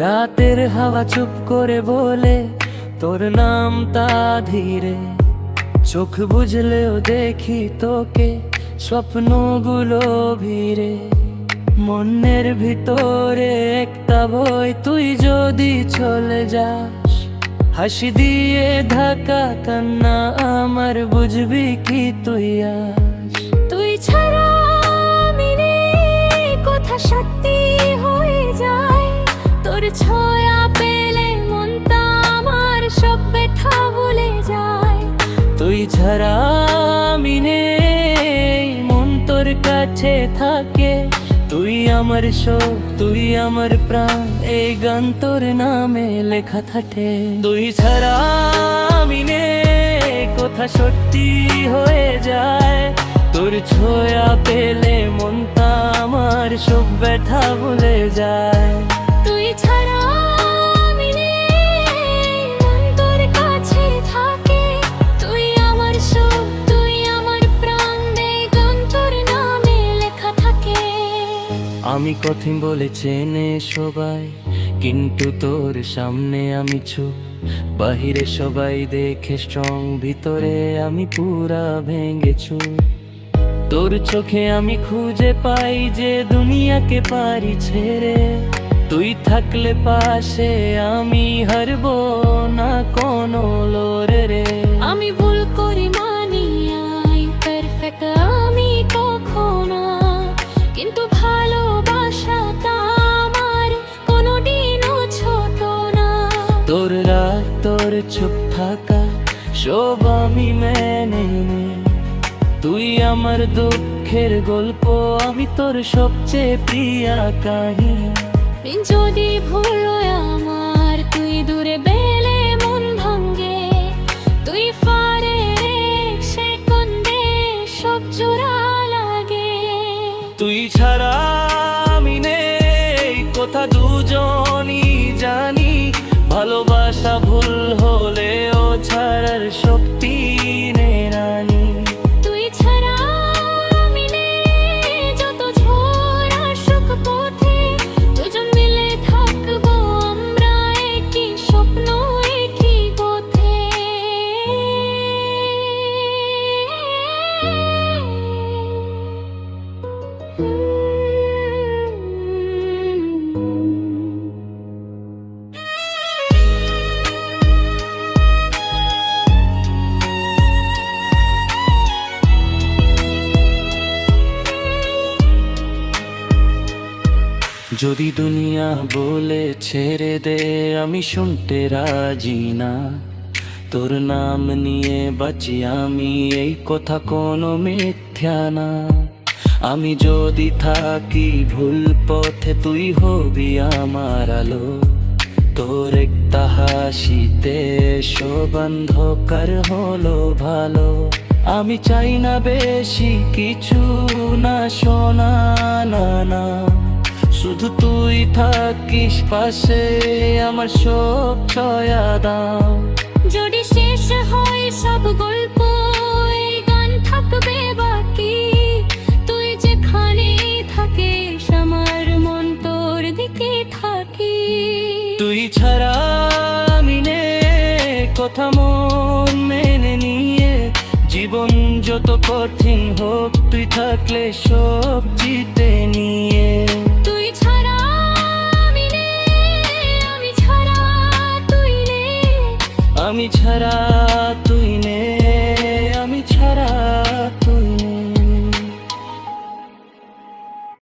রাতের হাওয়া চুপ করে বলে তোর নামটা ধীরে, চোখ বুঝলেও দেখি তোকে স্বপ্নগুলো ভিড়ে। মনের ভিতরে একটা বই, তুই যদি চলে যাস, হাসি দিয়ে ঢাকা কান্না আমার, বুঝবি কি তুই আস। তুই ছাড়া আমি নেই, কথা সত্যি হয়ে যায়। তোর ছোঁয়া পেলে মনটা আমার সব ব্যথা ভুলে যায়। তুই ছাড়া আমি নেই, মন তোর কাছে থাকে। তুই আমার সব, তুই আমার প্রাণ, এই গান তোর নামে লেখা থাকে। তুই ছাড়া আমি নেই, কথা সত্যি হয়ে যায়। তোর ছোঁয়া পেলে মনটা আমার সব ব্যথা ভুলে যায়। তুই ছাড়া আমি নেই, মন তোর কাছে থাকে। তুই আমার সব, তুই আমার প্রাণ, এই গান তোর নামে লেখা থাকে। আমি কঠিন বলে চেনে সবাই, কিন্তু তোর সামনে আমি চুপ। বাহিরে সবাই দেখে স্ট্রং, ভিতরে আমি পুরা ভেঙেছু। তোর চোখে আমি খুঁজে পাই যে দুনিয়াকে পারি ছেড়ে। তুই থাকলে পাশে আমি হারবো না কোনো লড়ে রে। আমি ভুল করি মানি, আই পারফেক্ট আমি কখনো, কিন্তু ভালোবাসাটা আমার কোনোদিনও ছোট না। তোর রাগ, তোর চুপ থাকা সব আমি মেনে নিই। তুই আমার দুঃখের গল্প, আমি তোর সবচেয়ে প্রিয় কাহিনী। যদি ভুল হয় আমার, তুই দূরে বেলে মন ভাঙ্গে। তুই ফারে সেকন্দে সব জোড়া লাগে। তুই ছাড়া আমি নেই, কথা দুজনই জানি। ভালোবাসা ভুল হলেও ছাড়ার শক্তি নেই রানী। তুই ছাড়া আমি নেই, যত ঝড় আসুক পথে, দুজন মিলে থাকবো আমরা একই স্বপ্ন একই পথে। যদি দুনিয়া বলে ছেড়ে দে, আমি শুনতে রাজি না। তোর নাম নিয়ে বাঁচি আমি, এই কথা কোনো মিথ্যা না। আমি যদি থাকি ভুল পথে, তুই হবি আমার আলো। তোর একটা হাসিতে সব অন্ধকার হলো ভালো। আমি চাই না বেশি কিছু, না সোনা না না, শুধু তুই থাকিস পাশে, আমার সব ছয়া দাও। যদি শেষ হয় সব গল্প, এই গান থাকবে বাকি। তুই যেখানে থাকিস, আমার মন তোর দিকে থাকি। তুই ছাড়া আমি নেই, কথা মন মেনে নিয়ে। জীবন যত কঠিন হোক, তুই থাকলে সব জিতে নিয়ে। তুই ছাড়া আমি নেই, আমি ছাড়া তুই নেই। আমি ছাড়া তুই